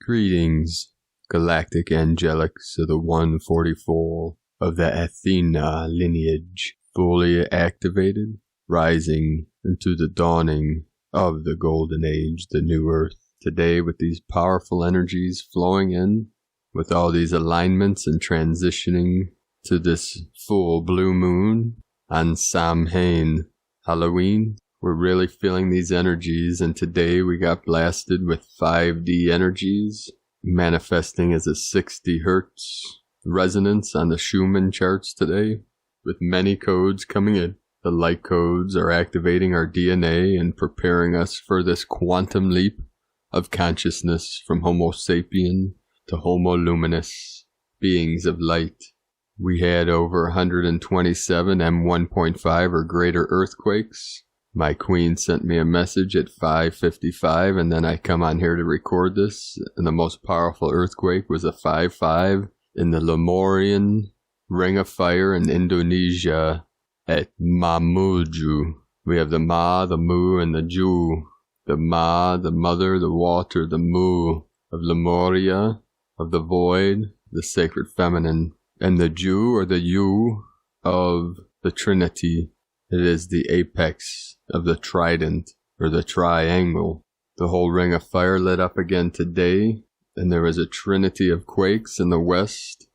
Greetings, galactic angelics of the 144 of the Athena lineage, fully activated, rising into the dawning of the golden age, the new earth. Today, with these powerful energies flowing in, with all these alignments and transitioning to this full blue moon on Samhain, Halloween, we're really feeling these energies, and today we got blasted with 5D energies, manifesting as a 60 hertz resonance on the Schumann charts today, with many codes coming in. The light codes are activating our DNA and preparing us for this quantum leap of consciousness from Homo sapien to Homo luminous, beings of light. We had over 127 M1.5 or greater earthquakes. My queen sent me a message at 5:55, and then I come on here to record this, and the most powerful earthquake was a 5.5 in the Lemurian Ring of Fire in Indonesia at Mamuju. We have the Ma, the Mu, and the Ju. The Ma, the mother, the water, the Mu of Lemuria, of the void, the sacred feminine, and the Ju or the Yu of the Trinity. It is the apex of the trident, or the triangle. The whole ring of fire lit up again today, and there was a trinity of quakes in the west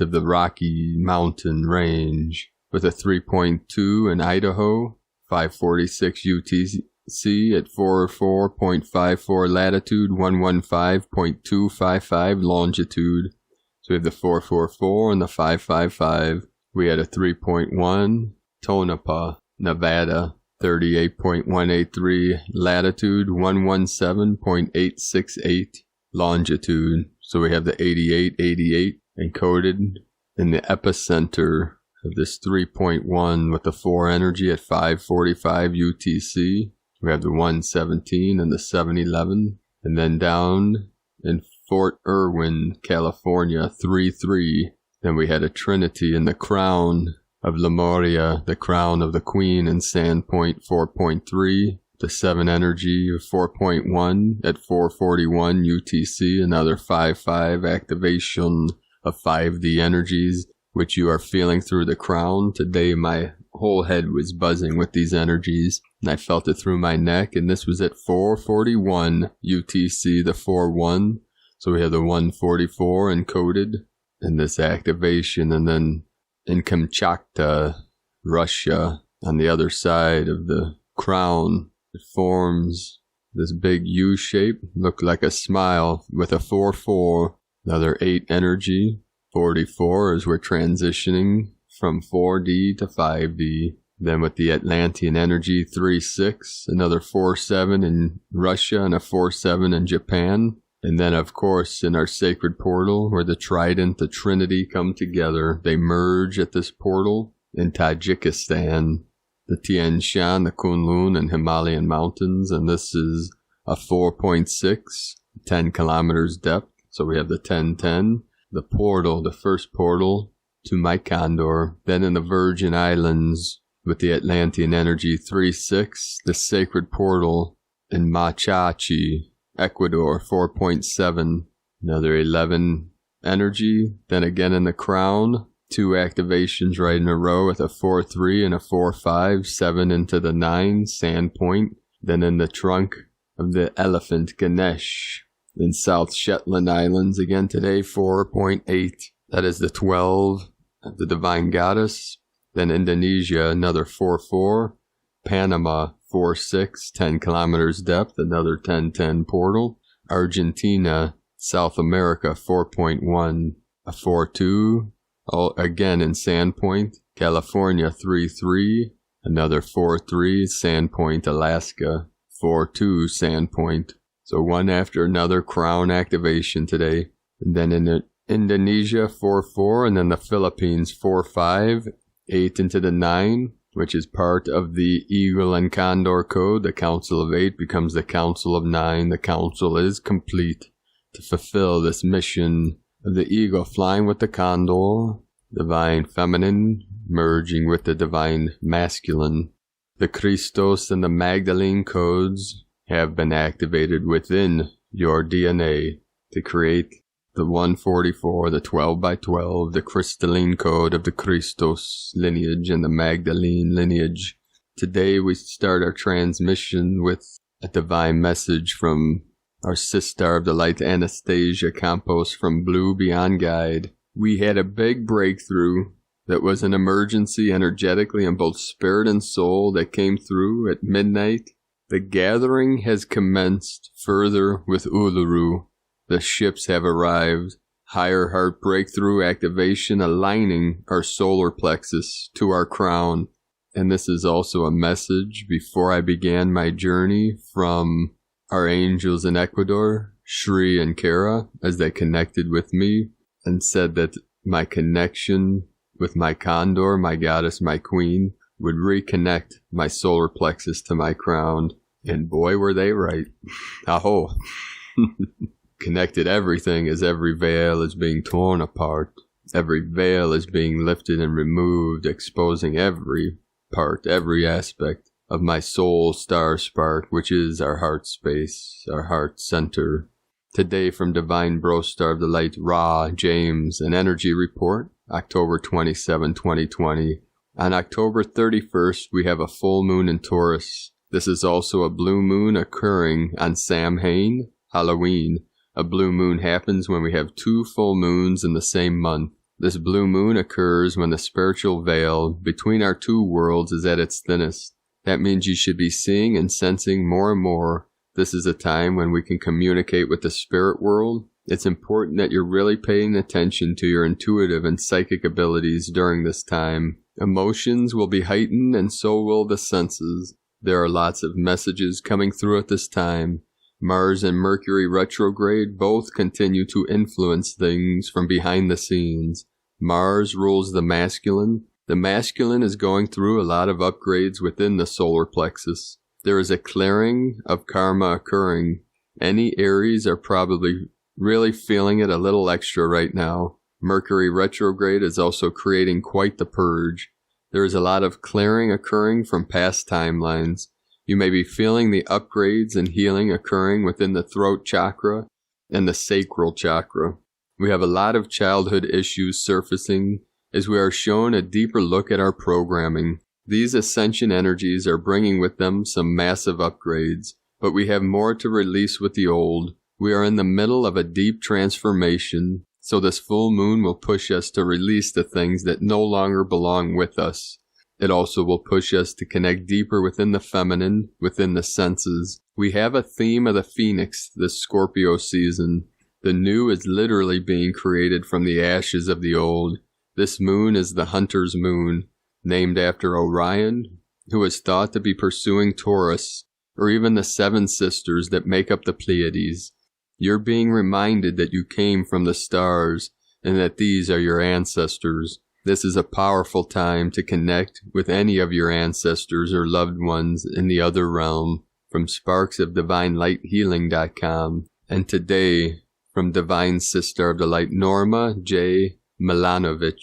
of the Rocky Mountain Range, with a 3.2 in Idaho, 546 UTC at 44.54 latitude, 115.255 longitude. So we have the 444 and the 555. We had a 3.1. Tonopah, Nevada, 38.183 latitude, 117.868 longitude. So we have the 8888 encoded in the epicenter of this 3.1 with the 4 energy at 545 UTC. We have the 117 and the 711. And then down in Fort Irwin, California, 3.3. Then we had a trinity in the crown of Lemuria, the crown of the queen in Sandpoint 4.3, the 7 energy of 4.1 at 441 UTC, another 5.5 activation of 5D energies, which you are feeling through the crown. Today my whole head was buzzing with these energies, and I felt it through my neck, and this was at 441 UTC, the 4-1, so we have the 144 encoded in this activation, and then in Kamchatka, Russia, on the other side of the crown, it forms this big U shape, looked like a smile, with a 4-4, another 8 energy, 44 as we're transitioning from 4D to 5D. Then with the Atlantean energy, 3-6, another 4-7 in Russia and a 4-7 in Japan. And then, of course, in our sacred portal, where the trident, the trinity come together, they merge at this portal in Tajikistan, the Tian Shan, the Kunlun, and Himalayan mountains. And this is a 4.6, 10 kilometers depth. So we have the 1010, the portal, the first portal to my condor. Then in the Virgin Islands, with the Atlantean energy, 3-6, the sacred portal in Machachi, Ecuador, 4.7, another 11 energy. Then again in the crown, 2 activations right in a row with a 4-3 and a 4-5, 7 into the 9, Sandpoint. Then in the trunk of the elephant, Ganesh, in South Shetland Islands, again today, 4.8. That is the 12 of the divine goddess. Then Indonesia, another 4-4. Panama, 4-6, 10 kilometers depth, another 10-10 portal. Argentina, South America, 4.1, a 4-2, all again in Sandpoint. California, 3-3, another 4-3, Sandpoint, Alaska, 4-2, Sandpoint. So one after another crown activation today. And then in Indonesia, 4-4, and then the Philippines, 4-5, 8 into the 9. Which is part of the Eagle and Condor code. The Council of 8 becomes the Council of 9. The Council is complete to fulfill this mission of the Eagle flying with the Condor, divine feminine merging with the divine masculine. The Christos and the Magdalene codes have been activated within your DNA. to create the 144, the 12 by 12, the crystalline code of the Christos lineage and the Magdalene lineage. Today we start our transmission with a divine message from our sister of the light, Anastasia Campos from Blue Beyond Guide. We had a big breakthrough that was an emergency energetically in both spirit and soul that came through at midnight. The gathering has commenced further with Uluru. The ships have arrived. Higher heart breakthrough activation aligning our solar plexus to our crown. And this is also a message before I began my journey from our angels in Ecuador, Shri and Kara, as they connected with me and said that my connection with my condor, my goddess, my queen, would reconnect my solar plexus to my crown. And boy, were they right. Aho. Connected everything as every veil is being torn apart. Every veil is being lifted and removed, exposing every part, every aspect of my soul star spark, which is our heart space, our heart center. Today from Divine Bro Star of the Light, Ra, James, an energy report, October 27, 2020. On October 31st, we have a full moon in Taurus. This is also a blue moon occurring on Samhain, Halloween. A blue moon happens when we have 2 full moons in the same month. This blue moon occurs when the spiritual veil between our 2 worlds is at its thinnest. That means you should be seeing and sensing more and more. This is a time when we can communicate with the spirit world. It's important that you're really paying attention to your intuitive and psychic abilities during this time. Emotions will be heightened and so will the senses. There are lots of messages coming through at this time. Mars and Mercury retrograde both continue to influence things from behind the scenes. Mars rules the masculine. The masculine is going through a lot of upgrades within the solar plexus. There is a clearing of karma occurring. Any Aries are probably really feeling it a little extra right now. Mercury retrograde is also creating quite the purge. There is a lot of clearing occurring from past timelines. You may be feeling the upgrades and healing occurring within the throat chakra and the sacral chakra. We have a lot of childhood issues surfacing as we are shown a deeper look at our programming. These ascension energies are bringing with them some massive upgrades, but we have more to release with the old. We are in the middle of a deep transformation, so this full moon will push us to release the things that no longer belong with us. It also will push us to connect deeper within the feminine, within the senses. We have a theme of the phoenix this Scorpio season. The new is literally being created from the ashes of the old. This moon is the hunter's moon, named after Orion, who is thought to be pursuing Taurus, or even the 7 sisters that make up the Pleiades. You're being reminded that you came from the stars, and that these are your ancestors. This is a powerful time to connect with any of your ancestors or loved ones in the other realm. From sparksofdivinelighealing.com. And today, from Divine Sister of the Light, Norma J. Milanovic,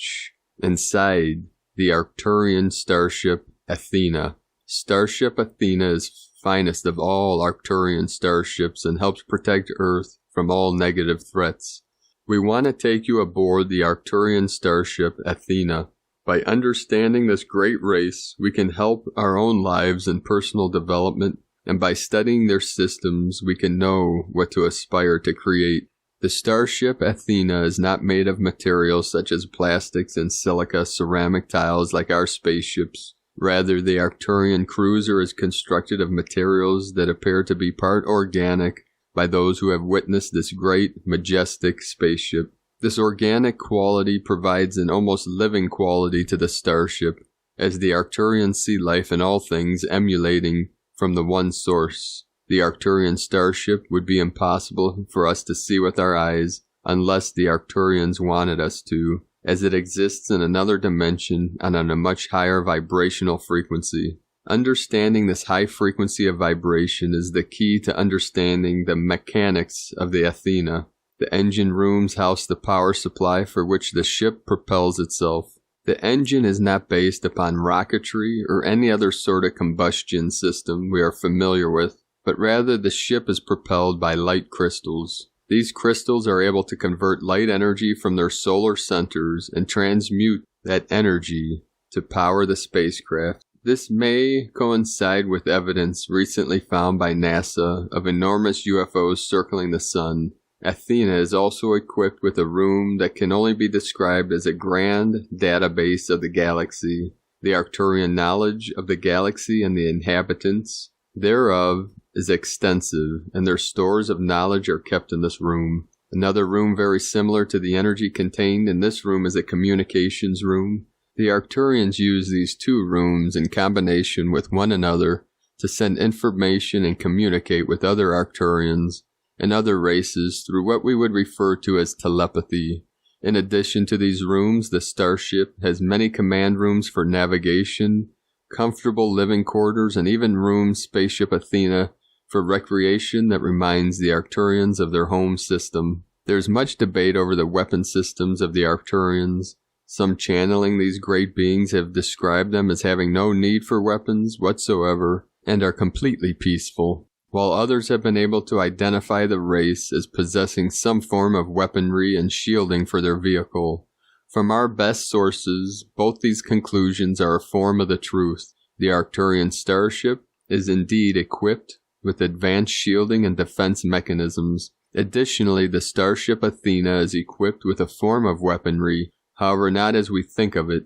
inside the Arcturian starship Athena. Starship Athena is finest of all Arcturian starships and helps protect Earth from all negative threats. We want to take you aboard the Arcturian starship Athena. By understanding this great race, we can help our own lives and personal development, and by studying their systems, we can know what to aspire to create. The starship Athena is not made of materials such as plastics and silica ceramic tiles like our spaceships. Rather, the Arcturian cruiser is constructed of materials that appear to be part organic by those who have witnessed this great, majestic spaceship. This organic quality provides an almost living quality to the starship, as the Arcturians see life in all things emulating from the one source. The Arcturian starship would be impossible for us to see with our eyes unless the Arcturians wanted us to, as it exists in another dimension and on a much higher vibrational frequency. Understanding this high frequency of vibration is the key to understanding the mechanics of the Athena. The engine rooms house the power supply for which the ship propels itself. The engine is not based upon rocketry or any other sort of combustion system we are familiar with, but rather the ship is propelled by light crystals. These crystals are able to convert light energy from their solar centers and transmute that energy to power the spacecraft. This may coincide with evidence recently found by NASA of enormous UFOs circling the sun. Athena is also equipped with a room that can only be described as a grand database of the galaxy. The Arcturian knowledge of the galaxy and the inhabitants thereof is extensive, and their stores of knowledge are kept in this room. Another room very similar to the energy contained in this room is a communications room. The Arcturians use these two rooms in combination with one another to send information and communicate with other Arcturians and other races through what we would refer to as telepathy. In addition to these rooms, the starship has many command rooms for navigation, comfortable living quarters, and even rooms spaceship Athena for recreation that reminds the Arcturians of their home system. There's much debate over the weapon systems of the Arcturians. Some channeling these great beings have described them as having no need for weapons whatsoever and are completely peaceful, while others have been able to identify the race as possessing some form of weaponry and shielding for their vehicle. From our best sources, both these conclusions are a form of the truth. The Arcturian starship is indeed equipped with advanced shielding and defense mechanisms. Additionally, the starship Athena is equipped with a form of weaponry, however not as we think of it.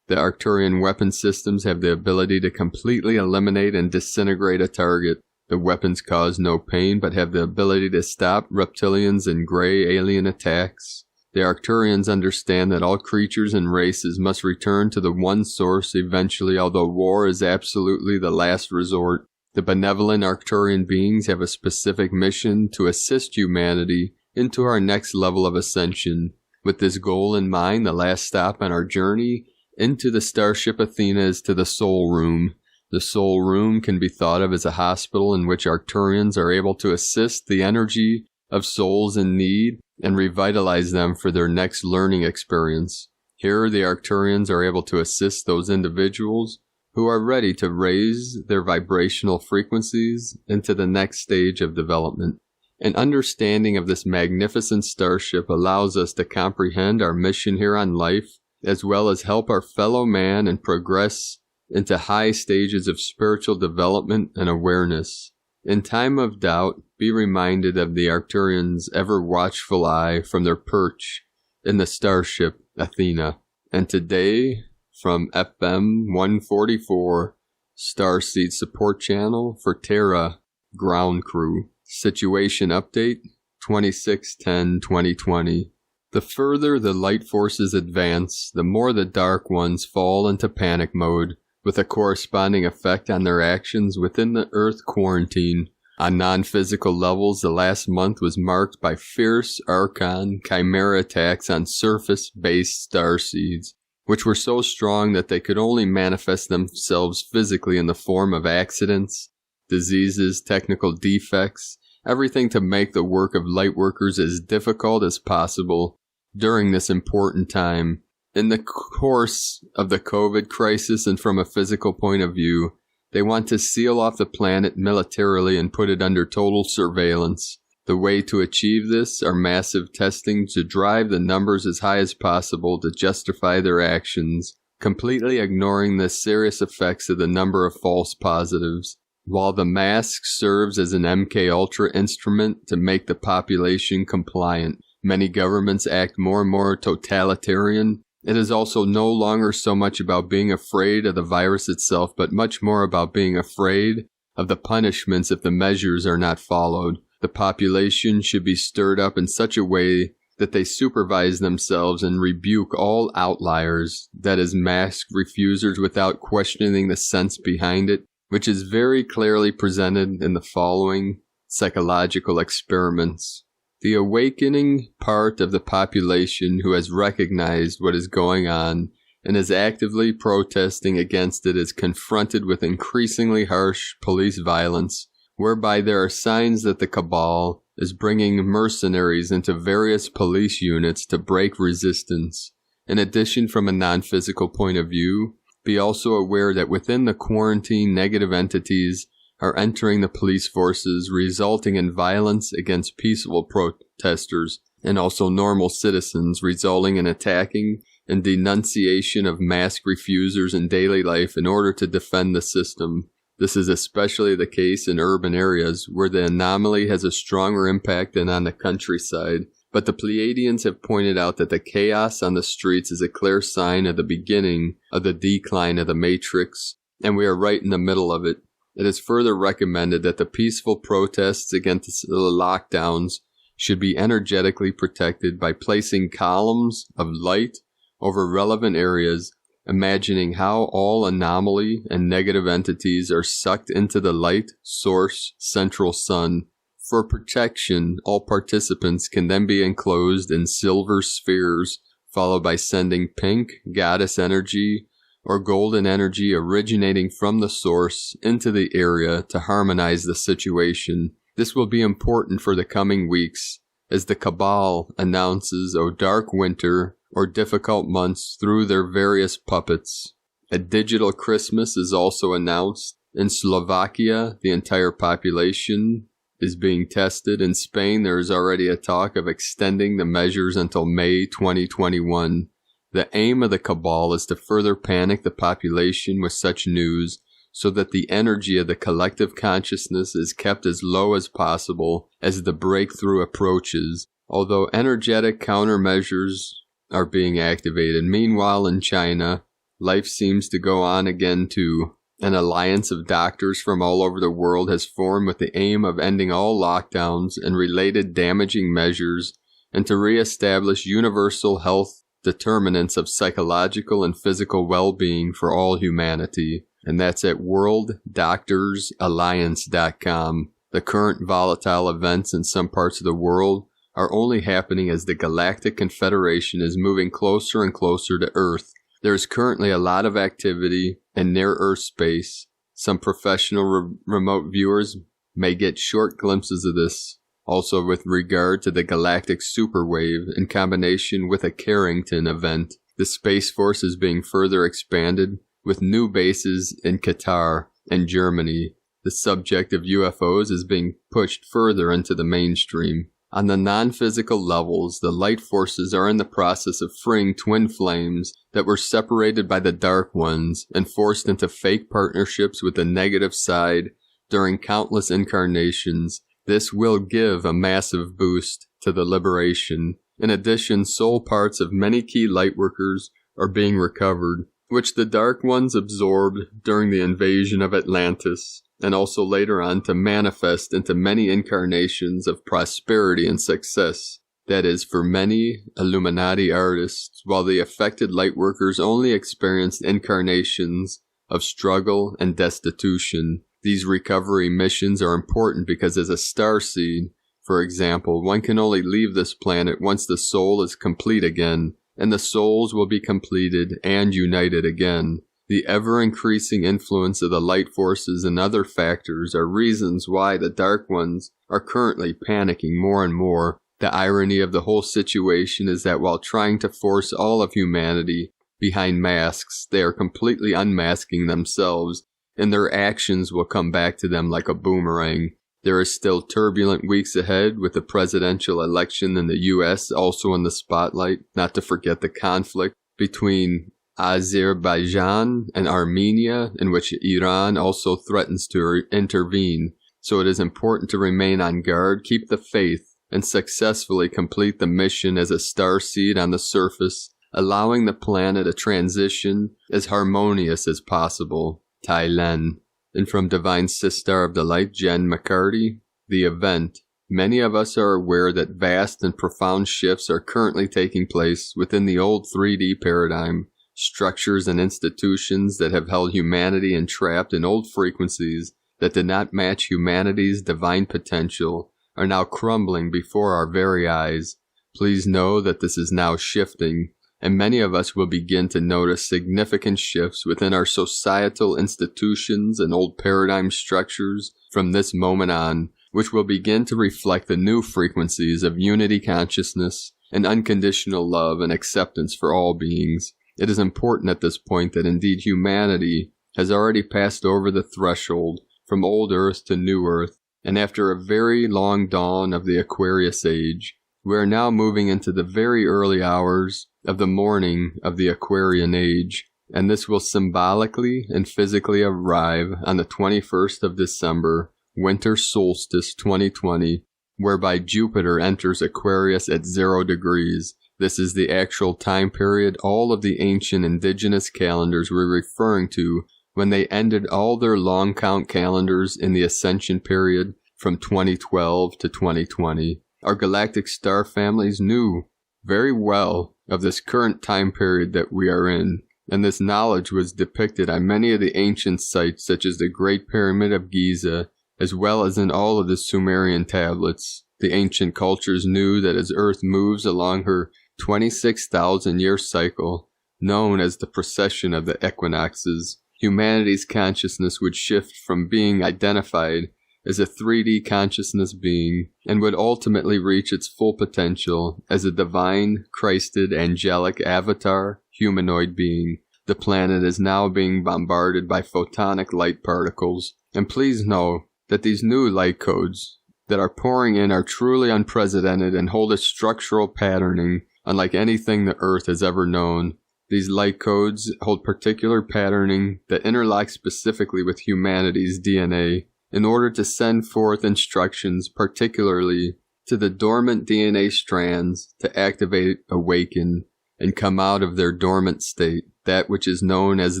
The Arcturian weapon systems have the ability to completely eliminate and disintegrate a target. The weapons cause no pain, but have the ability to stop reptilians and gray alien attacks. The Arcturians understand that all creatures and races must return to the one source eventually, although war is absolutely the last resort. The benevolent Arcturian beings have a specific mission to assist humanity into our next level of ascension. With this goal in mind, the last stop on our journey into the starship Athena is to the Soul Room. The Soul Room can be thought of as a hospital in which Arcturians are able to assist the energy of souls in need and revitalize them for their next learning experience. Here, the Arcturians are able to assist those individuals who are ready to raise their vibrational frequencies into the next stage of development. An understanding of this magnificent starship allows us to comprehend our mission here on life, as well as help our fellow man and progress into high stages of spiritual development and awareness. In time of doubt, be reminded of the Arcturians' ever-watchful eye from their perch in the starship Athena. And today, from FM 144, Starseed Support Channel for Terra Ground Crew. Situation Update, 26/10/2020. The further the light forces advance, the more the dark ones fall into panic mode, with a corresponding effect on their actions within the Earth quarantine. On non-physical levels, the last month was marked by fierce Archon chimera attacks on surface-based starseeds, which were so strong that they could only manifest themselves physically in the form of accidents, diseases, technical defects, everything to make the work of lightworkers as difficult as possible during this important time. In the course of the COVID crisis and from a physical point of view, they want to seal off the planet militarily and put it under total surveillance. The way to achieve this are massive testing to drive the numbers as high as possible to justify their actions, completely ignoring the serious effects of the number of false positives. While the mask serves as an MK-Ultra instrument to make the population compliant, many governments act more and more totalitarian. It is also no longer so much about being afraid of the virus itself, but much more about being afraid of the punishments if the measures are not followed. The population should be stirred up in such a way that they supervise themselves and rebuke all outliers, that is, mask refusers, without questioning the sense behind it, which is very clearly presented in the following psychological experiments. The awakening part of the population who has recognized what is going on and is actively protesting against it is confronted with increasingly harsh police violence, whereby there are signs that the cabal is bringing mercenaries into various police units to break resistance. In addition, from a non-physical point of view, be also aware that within the quarantine, negative entities are entering the police forces, resulting in violence against peaceful protesters and also normal citizens, resulting in attacking and denunciation of mask refusers in daily life in order to defend the system. This is especially the case in urban areas where the anomaly has a stronger impact than on the countryside. But the Pleiadians have pointed out that the chaos on the streets is a clear sign of the beginning of the decline of the matrix, and we are right in the middle of it. It is further recommended that the peaceful protests against the lockdowns should be energetically protected by placing columns of light over relevant areas, imagining how all anomaly and negative entities are sucked into the light source central sun. For protection, all participants can then be enclosed in silver spheres, followed by sending pink goddess energy or golden energy originating from the source into the area to harmonize the situation. This will be important for the coming weeks as the Cabal announces a dark winter or difficult months through their various puppets. A digital Christmas is also announced. In Slovakia, the entire population is being tested. In Spain, there is already a talk of extending the measures until May 2021. The aim of the Cabal is to further panic the population with such news so that the energy of the collective consciousness is kept as low as possible as the breakthrough approaches, although energetic countermeasures are being activated. Meanwhile, in China, life seems to go on again too. An alliance of doctors from all over the world has formed with the aim of ending all lockdowns and related damaging measures and to reestablish universal health determinants of psychological and physical well-being for all humanity. And that's at worlddoctorsalliance.com. The current volatile events in some parts of the world are only happening as the Galactic Confederation is moving closer and closer to Earth. There is currently a lot of activity in near-Earth space. Some professional remote viewers may get short glimpses of this. Also with regard to the galactic superwave in combination with a Carrington event, the Space Force is being further expanded with new bases in Qatar and Germany. The subject of UFOs is being pushed further into the mainstream. On the non-physical levels, the light forces are in the process of freeing twin flames that were separated by the dark ones and forced into fake partnerships with the negative side during countless incarnations. This will give a massive boost to the liberation. In addition, soul parts of many key lightworkers are being recovered, which the dark ones absorbed during the invasion of Atlantis, and also later on to manifest into many incarnations of prosperity and success. That is, for many Illuminati artists, while the affected lightworkers only experienced incarnations of struggle and destitution. These recovery missions are important because as a starseed, for example, one can only leave this planet once the soul is complete again, and the souls will be completed and united again. The ever-increasing influence of the light forces and other factors are reasons why the Dark Ones are currently panicking more and more. The irony of the whole situation is that while trying to force all of humanity behind masks, they are completely unmasking themselves, and their actions will come back to them like a boomerang. There is still turbulent weeks ahead with the presidential election in the U.S. also in the spotlight, not to forget the conflict between Azerbaijan and Armenia, in which Iran also threatens to intervene. So it is important to remain on guard, keep the faith, and successfully complete the mission as a starseed on the surface, allowing the planet a transition as harmonious as possible. Thailand. And from Divine Sistar of the Light, Jen McCarty, the event. Many of us are aware that vast and profound shifts are currently taking place within the old 3D paradigm. Structures and institutions that have held humanity entrapped in old frequencies that did not match humanity's divine potential are now crumbling before our very eyes. Please know that this is now shifting, and many of us will begin to notice significant shifts within our societal institutions and old paradigm structures from this moment on, which will begin to reflect the new frequencies of unity consciousness and unconditional love and acceptance for all beings. It is important at this point that indeed humanity has already passed over the threshold from old Earth to new Earth, and after a very long dawn of the Aquarius age, we are now moving into the very early hours of the morning of the Aquarian age, and this will symbolically and physically arrive on the 21st of December, winter solstice 2020, whereby Jupiter enters Aquarius at 0 degrees. This is the actual time period all of the ancient indigenous calendars were referring to when they ended all their long count calendars in the Ascension period from 2012 to 2020. Our galactic star families knew very well of this current time period that we are in, and this knowledge was depicted on many of the ancient sites such as the Great Pyramid of Giza, as well as in all of the Sumerian tablets. The ancient cultures knew that as Earth moves along her 26,000-year cycle, known as the precession of the equinoxes, humanity's consciousness would shift from being identified as a 3D consciousness being and would ultimately reach its full potential as a divine, Christed, angelic avatar humanoid being. The planet is now being bombarded by photonic light particles, and please know that these new light codes that are pouring in are truly unprecedented and hold a structural patterning unlike anything the Earth has ever known. These light codes hold particular patterning that interlock specifically with humanity's DNA in order to send forth instructions particularly to the dormant DNA strands to activate, awaken, and come out of their dormant state. That which is known as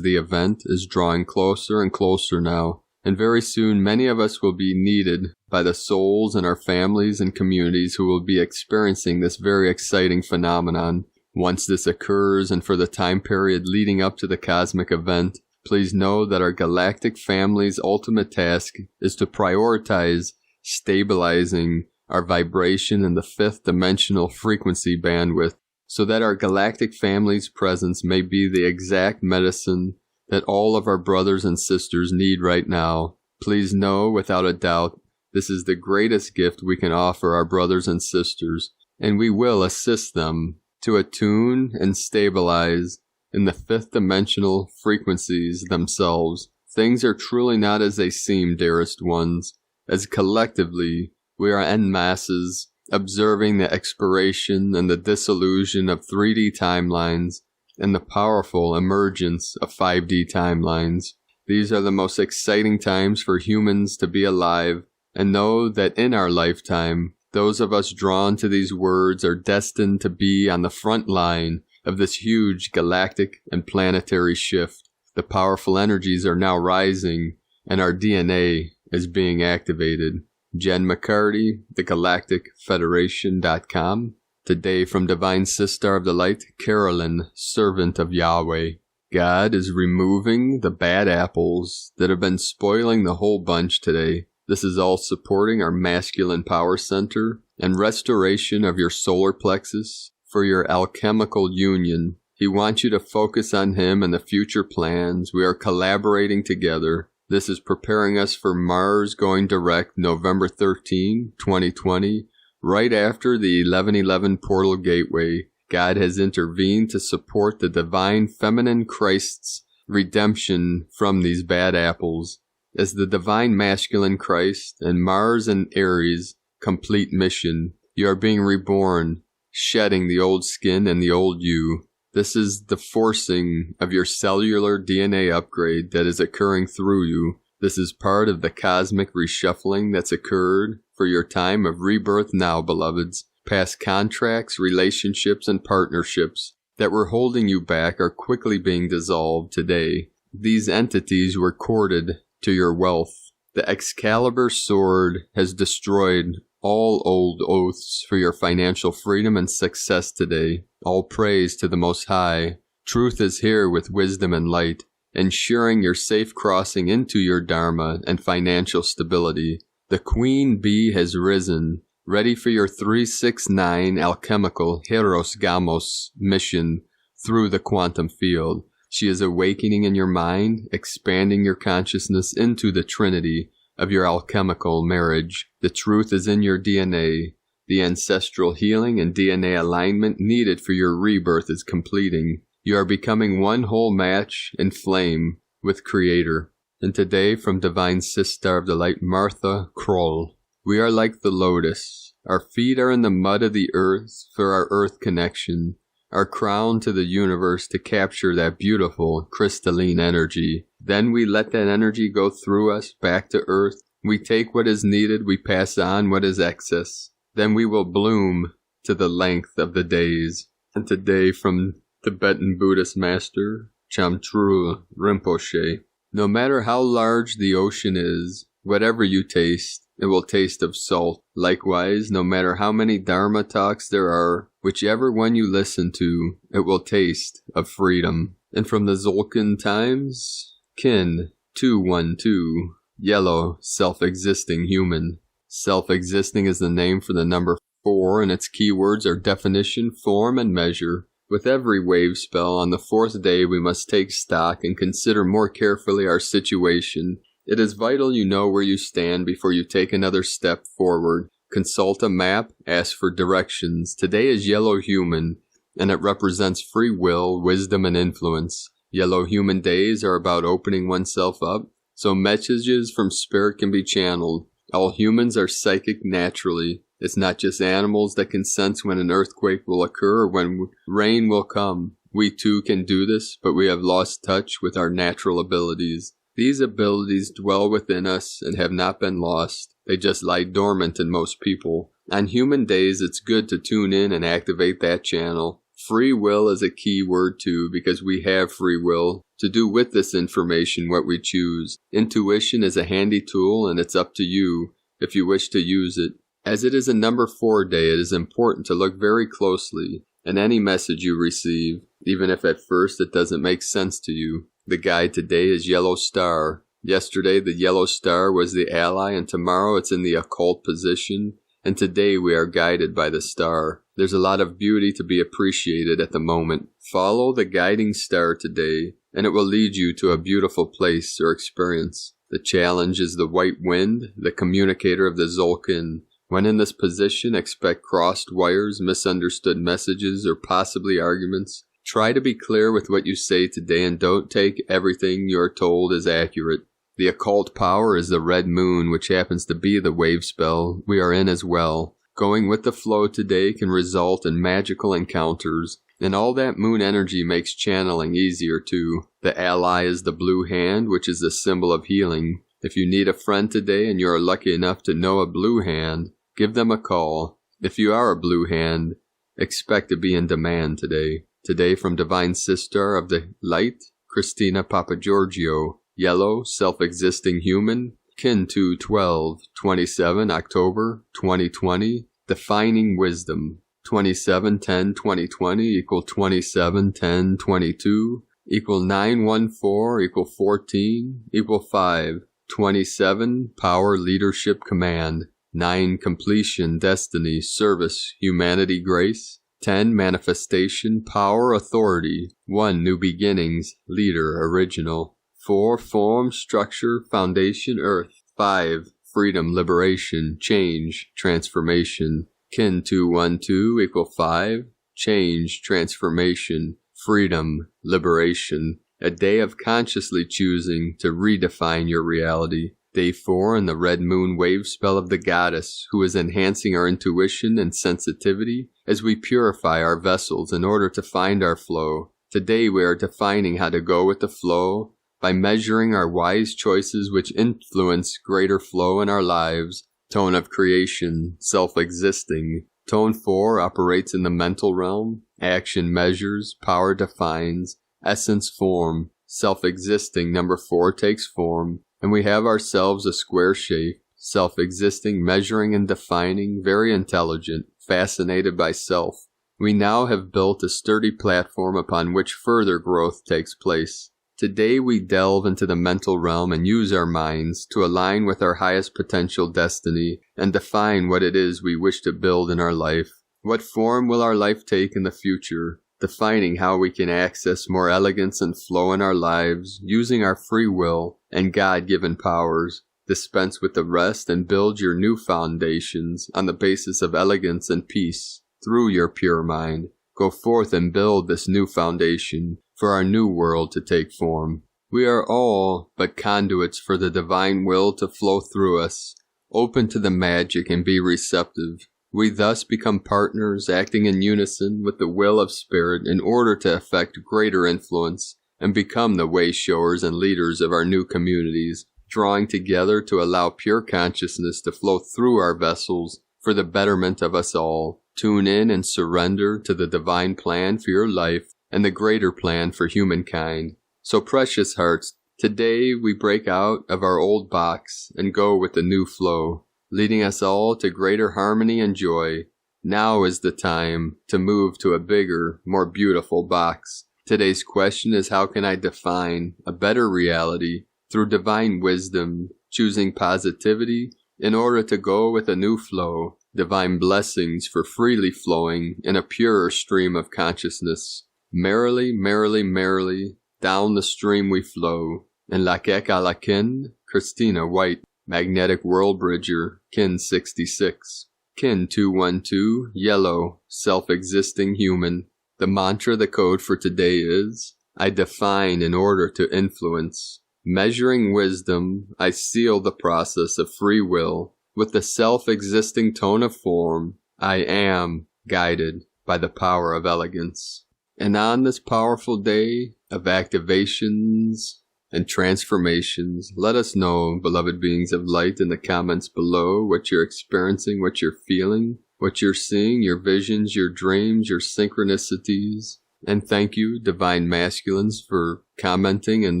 the event is drawing closer and closer now, and very soon many of us will be needed by the souls in our families and communities who will be experiencing this very exciting phenomenon. Once this occurs and for the time period leading up to the cosmic event, please know that our galactic family's ultimate task is to prioritize stabilizing our vibration in the 5th dimensional frequency bandwidth so that our galactic family's presence may be the exact medicine that all of our brothers and sisters need right now. Please know without a doubt this is the greatest gift we can offer our brothers and sisters, and we will assist them to attune and stabilize in the 5th dimensional frequencies themselves. Things are truly not as they seem, dearest ones, as collectively we are en masses observing the expiration and the dissolution of 3D timelines and the powerful emergence of 5D timelines. These are the most exciting times for humans to be alive, and know that in our lifetime, those of us drawn to these words are destined to be on the front line of this huge galactic and planetary shift. The powerful energies are now rising, and our DNA is being activated. Jen McCarty, thegalacticfederation.com. Today from Divine Sister of the Light, Carolyn, Servant of Yahweh. God is removing the bad apples that have been spoiling the whole bunch today. This is all supporting our masculine power center and restoration of your solar plexus for your alchemical union. He wants you to focus on him and the future plans. We are collaborating together. This is preparing us for Mars going direct November 13, 2020, right after the 1111 portal gateway. God has intervened to support the divine feminine Christ's redemption from these bad apples. As the divine masculine Christ and Mars and Aries complete mission, you are being reborn, shedding the old skin and the old you. This is the forcing of your cellular DNA upgrade that is occurring through you. This is part of the cosmic reshuffling that's occurred for your time of rebirth now, beloveds. Past contracts, relationships, and partnerships that were holding you back are quickly being dissolved today. These entities were courted to your wealth. The Excalibur sword has destroyed all old oaths for your financial freedom and success today. All praise to the Most High. Truth is here with wisdom and light, ensuring your safe crossing into your Dharma and financial stability. The Queen Bee has risen, ready for your 369 alchemical Heros Gamos mission through the quantum field. She is awakening in your mind, expanding your consciousness into the trinity of your alchemical marriage. The truth is in your DNA. The ancestral healing and DNA alignment needed for your rebirth is completing. You are becoming one whole match in flame with Creator. And today from Divine Sister of the Light, Martha Kroll. We are like the lotus. Our feet are in the mud of the earth for our earth connection, our crown to the universe to capture that beautiful crystalline energy. Then we let that energy go through us back to earth. We take what is needed, we pass on what is excess. Then we will bloom to the length of the days. And today from Tibetan Buddhist Master Chamtrul Rinpoche. No matter how large the ocean is, whatever you taste, it will taste of salt. Likewise, no matter how many Dharma talks there are, whichever one you listen to, it will taste of freedom. And from the Zolkin Times, Kin 212, yellow, self-existing human. Self-existing is the name for the number 4, and its keywords are definition, form, and measure. With every wave spell, on the 4th day we must take stock and consider more carefully our situation. It is vital you know where you stand before you take another step forward. Consult a map, ask for directions. Today is Yellow Human, and it represents free will, wisdom, and influence. Yellow Human days are about opening oneself up, so messages from spirit can be channeled. All humans are psychic naturally. It's not just animals that can sense when an earthquake will occur or when rain will come. We too can do this, but we have lost touch with our natural abilities. These abilities dwell within us and have not been lost. They just lie dormant in most people. On human days, it's good to tune in and activate that channel. Free will is a key word too, because we have free will to do with this information what we choose. Intuition is a handy tool, and it's up to you if you wish to use it. As it is a number 4 day, it is important to look very closely in any message you receive, even if at first it doesn't make sense to you. The guide today is Yellow Star. Yesterday the Yellow Star was the ally, and tomorrow it's in the occult position, and today we are guided by the star. There's a lot of beauty to be appreciated at the moment. Follow the guiding star today, and it will lead you to a beautiful place or experience. The challenge is the white wind, the communicator of the Zolkin. When in this position, expect crossed wires, misunderstood messages, or possibly arguments. Try to be clear with what you say today and don't take everything you are told as accurate. The occult power is the red moon, which happens to be the wave spell we are in as well. Going with the flow today can result in magical encounters, and all that moon energy makes channeling easier too. The ally is the blue hand, which is the symbol of healing. If you need a friend today and you are lucky enough to know a blue hand, give them a call. If you are a blue hand, expect to be in demand today. Today from Divine Sister of the Light, Christina Papagiorgio. Yellow, self-existing human. Kin 212, 27 October 2020. Defining wisdom. 27-10-2020 equal 27-10-22 equal 914 equal 14 equal 5. 27 power, leadership, command. 9 completion, destiny, service, humanity, grace. 10 manifestation, power, authority. 1 new beginnings, leader, original. 4 form, structure, foundation, earth. 5 freedom, liberation, change, transformation. Kin 212 equal 5 change, transformation, freedom, liberation. A day of consciously choosing to redefine your reality. Day 4 in the red moon wave spell of the goddess, who is enhancing our intuition and sensitivity as we purify our vessels in order to find our flow. Today we are defining how to go with the flow by measuring our wise choices which influence greater flow in our lives. Tone of creation, self-existing. Tone 4 operates in the mental realm. Action measures, power defines. Essence form, self-existing. Number 4 takes form, and we have ourselves a square shape. Self-existing, measuring and defining, very intelligent, fascinated by self. We now have built a sturdy platform upon which further growth takes place. Today we delve into the mental realm and use our minds to align with our highest potential destiny and define what it is we wish to build in our life. What form will our life take in the future? Defining how we can access more elegance and flow in our lives, using our free will and God-given powers. Dispense with the rest and build your new foundations on the basis of elegance and peace through your pure mind. Go forth and build this new foundation for our new world to take form. We are all but conduits for the divine will to flow through us, open to the magic and be receptive. We thus become partners acting in unison with the will of spirit in order to effect greater influence and become the way showers and leaders of our new communities, drawing together to allow pure consciousness to flow through our vessels for the betterment of us all. Tune in and surrender to the divine plan for your life and the greater plan for humankind. So precious hearts, today we break out of our old box and go with the new flow, leading us all to greater harmony and joy. Now is the time to move to a bigger, more beautiful box. Today's question is, how can I define a better reality through divine wisdom, choosing positivity in order to go with a new flow, divine blessings for freely flowing in a purer stream of consciousness. Merrily, merrily, merrily, down the stream we flow. And Lakek Alakin, Christina White, Magnetic World Bridger, Kin 66. Kin 212, Yellow, Self-Existing Human. The mantra, the code for today is, I define in order to influence. Measuring wisdom, I seal the process of free will with the self-existing tone of form. I am guided by the power of elegance. And on this powerful day of activations and transformations, let us know, beloved beings of light, in the comments below what you're experiencing, what you're feeling, what you're seeing, your visions, your dreams, your synchronicities. And thank you, Divine Masculines, for commenting and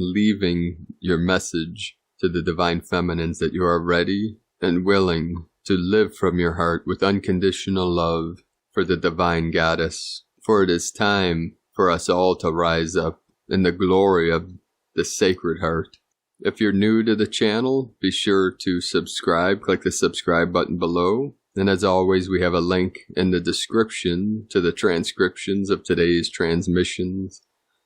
leaving your message to the Divine Feminines that you are ready and willing to live from your heart with unconditional love for the Divine Goddess. For it is time for us all to rise up in the glory of the Sacred Heart. If you're new to the channel, be sure to subscribe. Click the subscribe button below. And as always, we have a link in the description to the transcriptions of today's transmissions.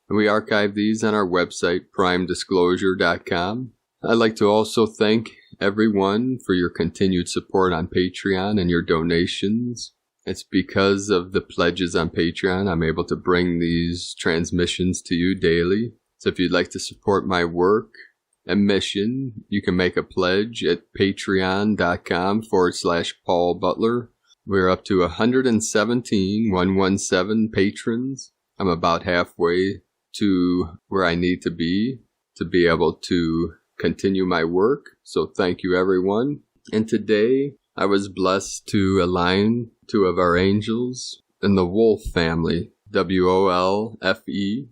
And we archive these on our website, primedisclosure.com. I'd like to also thank everyone for your continued support on Patreon and your donations. It's because of the pledges on Patreon I'm able to bring these transmissions to you daily. So if you'd like to support my work and mission, you can make a pledge at patreon.com/Paul Butler. We're up to 117 patrons. I'm about halfway to where I need to be able to continue my work. So thank you, everyone. And today I was blessed to align two of our angels in the Wolf family, WOLFE,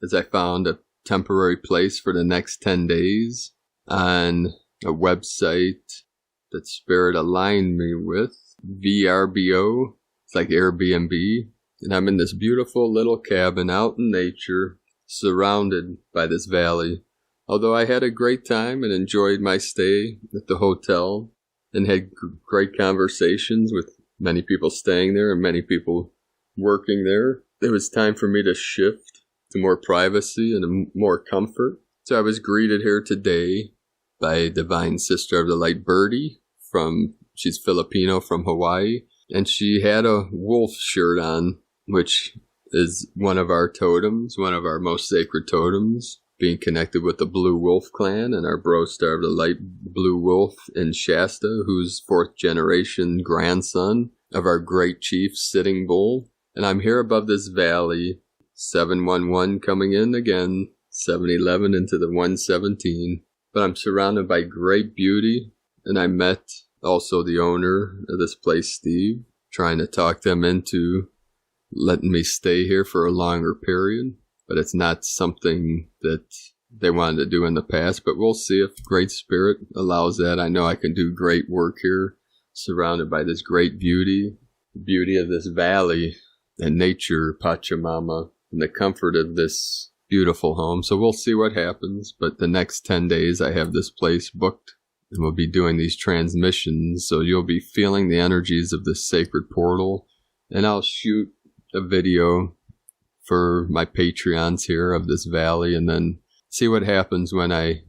as I found a temporary place for the next 10 days on a website that Spirit aligned me with, VRBO. It's like Airbnb. And I'm in this beautiful little cabin out in nature, surrounded by this valley. Although I had a great time and enjoyed my stay at the hotel and had great conversations with many people staying there and many people working there, it was time for me to shift to more privacy and more comfort. So I was greeted here today by a Divine Sister of the Light, Birdie, she's Filipino from Hawaii, and she had a wolf shirt on, which is one of our totems, one of our most sacred totems, being connected with the Blue Wolf clan and our Bro Star of the Light, Blue Wolf in Shasta, who's fourth generation grandson of our great chief Sitting Bull. And I'm here above this valley, 711 coming in again, 711 into the 117. But I'm surrounded by great beauty, and I met also the owner of this place, Steve, trying to talk them into letting me stay here for a longer period. But it's not something that they wanted to do in the past. But we'll see if Great Spirit allows that. I know I can do great work here, surrounded by this great beauty, the beauty of this valley and nature, Pachamama, and the comfort of this beautiful home. So we'll see what happens. But the next 10 days, I have this place booked, and we'll be doing these transmissions. So you'll be feeling the energies of this sacred portal. And I'll shoot a video for my Patreons here of this valley, and then see what happens when I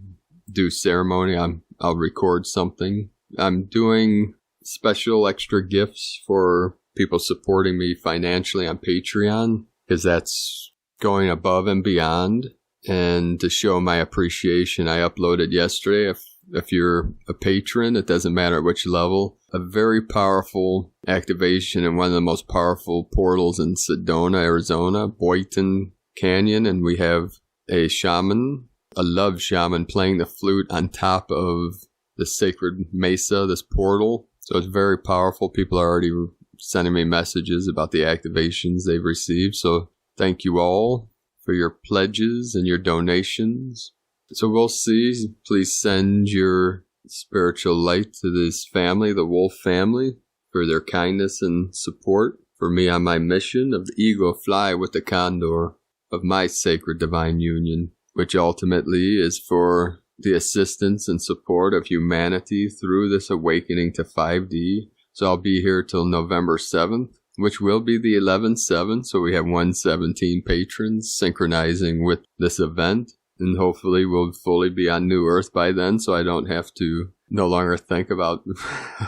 do ceremony. I'll record something. I'm doing special extra gifts for people supporting me financially on Patreon, because that's going above and beyond. And to show my appreciation, I uploaded yesterday, if you're a patron, it doesn't matter at which level, a very powerful activation in one of the most powerful portals in Sedona, Arizona, Boynton Canyon. And we have a shaman, a love shaman, playing the flute on top of the sacred mesa, this portal. So it's very powerful. People are already sending me messages about the activations they've received. So thank you all for your pledges and your donations. So we'll see. Please send your spiritual light to this family, the Wolf family, for their kindness and support for me on my mission of the eagle fly with the condor of my sacred divine union, which ultimately is for the assistance and support of humanity through this awakening to 5D. So I'll be here till November 7th, which will be the 11/7. So we have 117 patrons synchronizing with this event. And hopefully we'll fully be on New Earth by then, so I don't have to no longer think about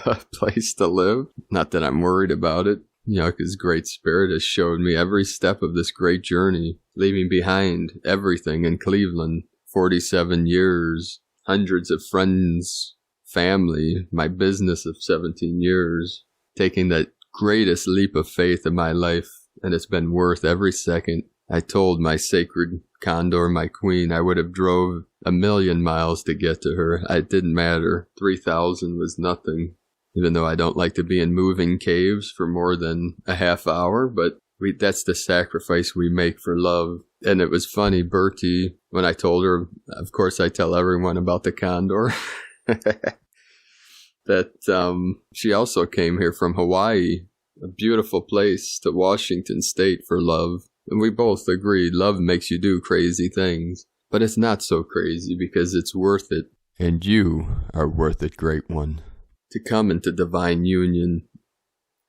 a place to live. Not that I'm worried about it, because Great Spirit has showed me every step of this great journey, leaving behind everything in Cleveland, 47 years, hundreds of friends, family, my business of 17 years, taking that greatest leap of faith in my life, and it's been worth every second. I told my sacred condor, my queen, I would have drove 1,000,000 miles to get to her. It didn't matter. 3,000 was nothing, even though I don't like to be in moving caves for more than a half hour, but that's the sacrifice we make for love. And it was funny, Bertie, when I told her, of course I tell everyone about the condor, that she also came here from Hawaii, a beautiful place, to Washington State for love. And we both agreed love makes you do crazy things. But it's not so crazy because it's worth it. And you are worth it, great one. To come into divine union,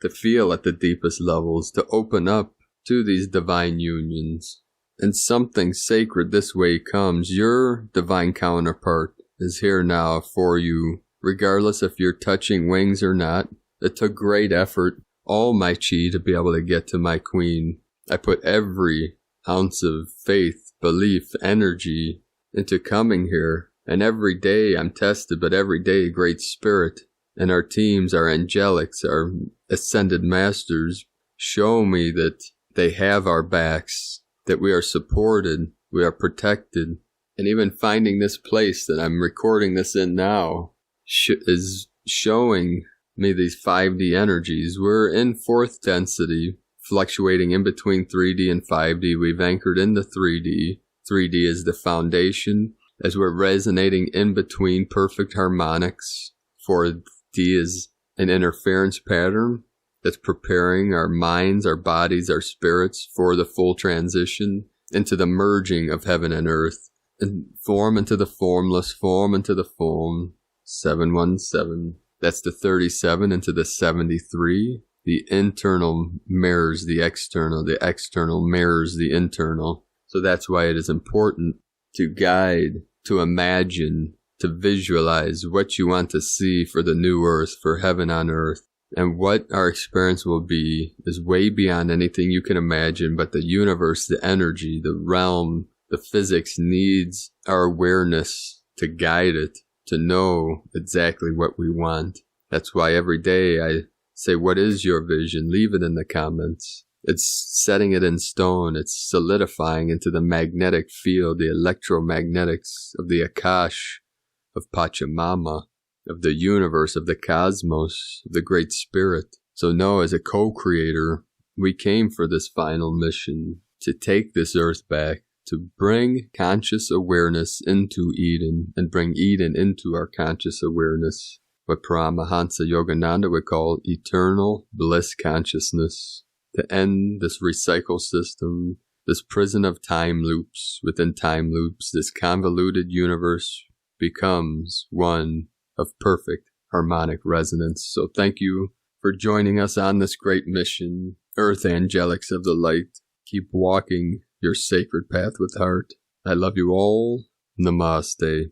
to feel at the deepest levels, to open up to these divine unions. And something sacred this way comes. Your divine counterpart is here now for you, regardless if you're touching wings or not. It took great effort, all my chi, to be able to get to my queen. I put every ounce of faith, belief, energy into coming here. And every day I'm tested, but every day Great Spirit and our teams, our angelics, our ascended masters show me that they have our backs, that we are supported, we are protected. And even finding this place that I'm recording this in now is showing me these 5D energies. We're in fourth density, fluctuating in between 3D and 5D. We've anchored into 3D. 3D is the foundation as we're resonating in between perfect harmonics. 4D is an interference pattern that's preparing our minds, our bodies, our spirits for the full transition into the merging of heaven and earth, and form into the formless, form into the form. 717. That's the 37 into the 73. The internal mirrors the external mirrors the internal. So that's why it is important to guide, to imagine, to visualize what you want to see for the new earth, for heaven on earth. And what our experience will be is way beyond anything you can imagine, but the universe, the energy, the realm, the physics needs our awareness to guide it, to know exactly what we want. That's why every day I say, what is your vision? Leave it in the comments. It's setting it in stone. It's solidifying into the magnetic field, the electromagnetics of the Akash, of Pachamama, of the universe, of the cosmos, of the Great Spirit. So know, as a co-creator, we came for this final mission, to take this earth back, to bring conscious awareness into Eden, and bring Eden into our conscious awareness. What Paramahansa Yogananda would call eternal bliss consciousness, to end this recycle system, this prison of time loops within time loops. This convoluted universe becomes one of perfect harmonic resonance. So thank you for joining us on this great mission, Earth Angelics of the Light. Keep walking your sacred path with heart. I love you all. Namaste.